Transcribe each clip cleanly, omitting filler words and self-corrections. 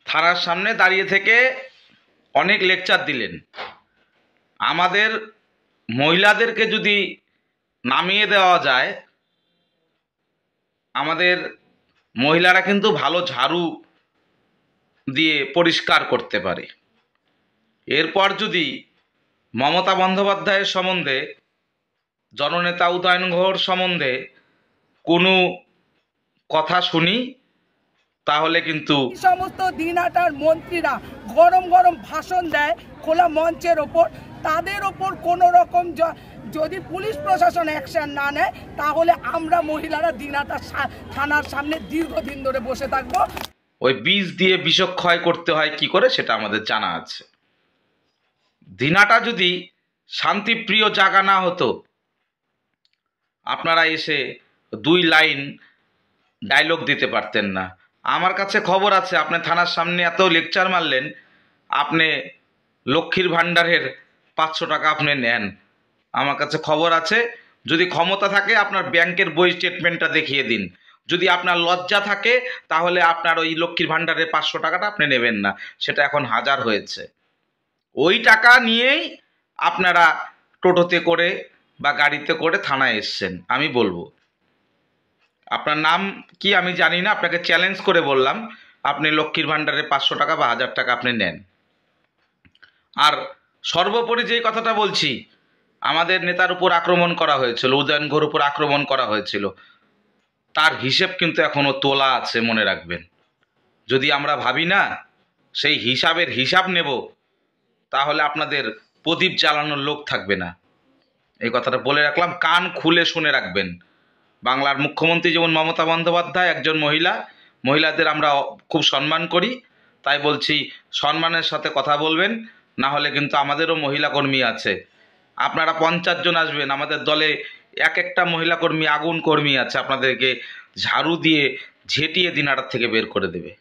থানার সামনে দাঁড়িয়ে থেকে অনেক লেকচার দিলেন। আমাদের মহিলাদেরকে যদি নামিয়ে দেওয়া যায়, আমাদের মহিলারা কিন্তু ভালো ঝাড়ু দিয়ে পরিষ্কার করতে পারে। এরপর যদি মমতা বন্দ্যোপাধ্যায়ের সম্বন্ধে, জননেতা উদয়ন ঘোষ সম্বন্ধে কোনো কথা শুনি, তাহলে কিন্তু সমস্ত দিনহাটার মন্ত্রীরা গরম গরম ভাষণ দেয় খোলা মঞ্চের ওপর, তাদের ওপর কোনো রকম যদি পুলিশ প্রশাসন অ্যাকশন না নেয়, তাহলে আমরা মহিলারা দিনহাটা থানার সামনে দীর্ঘদিন ধরে বসে থাকবো। ওই বীজ দিয়ে বিষক্ষয় করতে হয় কি করে সেটা আমাদের জানা আছে। দিনহাটা যদি শান্তিপ্রিয় জায়গা না হতো, আপনারা এসে 2 লাইন ডায়লগ দিতে পারতেন না। আমার কাছে খবর আছে, আপনি থানার সামনে এত লেকচার মারলেন, আপনি লক্ষ্মীর ভাণ্ডারের 500 টাকা আপনি নেন। আমার কাছে খবর আছে। যদি ক্ষমতা থাকে আপনার ব্যাংকের বই স্টেটমেন্টটা দেখিয়ে দিন। যদি আপনার লজ্জা থাকে তাহলে আপনার ওই লক্ষ্মীর ভাণ্ডারের 500 টাকাটা আপনি নেবেন না, সেটা এখন 1000 হয়েছে। ওই টাকা নিয়েই আপনারা টোটোতে করে বা গাড়িতে করে থানায় এসছেন। আমি বলবো, আপনার নাম কি আমি জানি না, আপনাকে চ্যালেঞ্জ করে বললাম, আপনি লক্ষ্মীর ভাণ্ডারে 500 টাকা বা 1000 টাকা আপনি নেন। আর সর্বোপরি যেই কথাটা বলছি, আমাদের নেতার উপর আক্রমণ করা হয়েছিল, উদয়ন ঘোষের উপর আক্রমণ করা হয়েছিল, তার হিসেব কিন্তু এখনো তোলা আছে, মনে রাখবেন। যদি আমরা ভাবি না সেই হিসাবের হিসাব নেব, তাহলে আপনাদের প্রদীপ জ্বালানোর লোক থাকবে না। এই কথাটা বলে রাখলাম, কান খুলে শুনে রাখবেন। বাংলার মুখ্যমন্ত্রী যেমন মমতা বন্দ্যোপাধ্যায় একজন মহিলা, মহিলাদের আমরা খুব সম্মান করি, তাই বলছি সম্মানের সাথে কথা বলবেন, না হলে কিন্তু আমাদেরও মহিলা কর্মী আছে। আপনারা 50 জন আসবেন, আমাদের দলে এক একটা মহিলা কর্মী, আগুন কর্মী আছে, আপনাদেরকে ঝাড়ু দিয়ে ঝেঁটিয়ে দিনহাটার থেকে বের করে দেবে।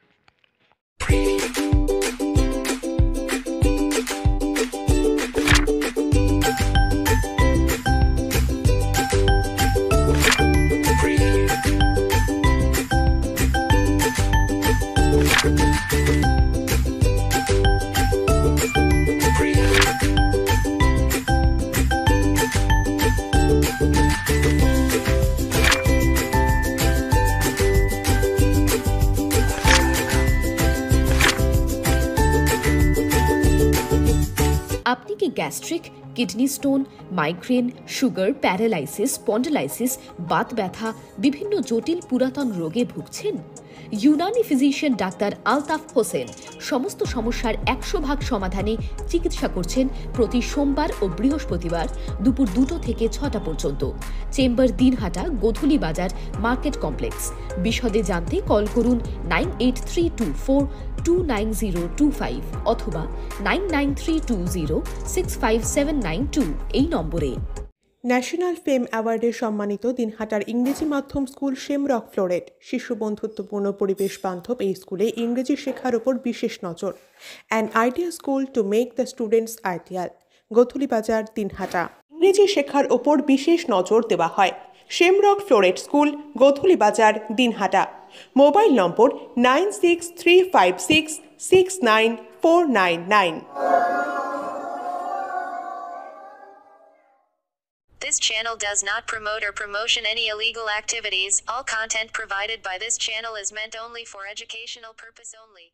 আপনি কি gastric, kidney stone, migraine, sugar, paralysis, spondylosis, Baat ব্যথা, বিভিন্ন জটিল পুরাতন রোগে ভুগছেন? ইউনানি ফিজিশিয়ান ডাক্তার আলতাফ হোসেন সমস্ত সমস্যার 100% সমাধানে চিকিৎসা করছেন প্রতি সোমবার ও বৃহস্পতিবার দুপুর 2টো থেকে 6টা পর্যন্ত। চেম্বার দিনহাটা, গোধূলি বাজার, মার্কেট কমপ্লেক্স। বিশদে জানতে কল করুন 9832429025 অথবা 9932065792 এই নম্বরে। ন্যাশনাল ফেম অ্যাওয়ার্ডে সম্মানিত দিনহাটার ইংরেজি মাধ্যম স্কুল শেমরক ফ্লোরেট। শিশু বন্ধুত্বপূর্ণ পরিবেশ বান্ধব এই স্কুলে ইংরেজি শেখার ওপর বিশেষ নজর। An idea school to make the students ideal. Godhuli Bazar, Dinhata. ইংরেজি শেখার ওপর বিশেষ নজর দেওয়া হয়। Shamrock floret school, Godhuli Bazar, Dinhata. Mobile number 9635669499। This channel does not promote or promotion any illegal activities. All content provided by this channel is meant only for educational purpose only.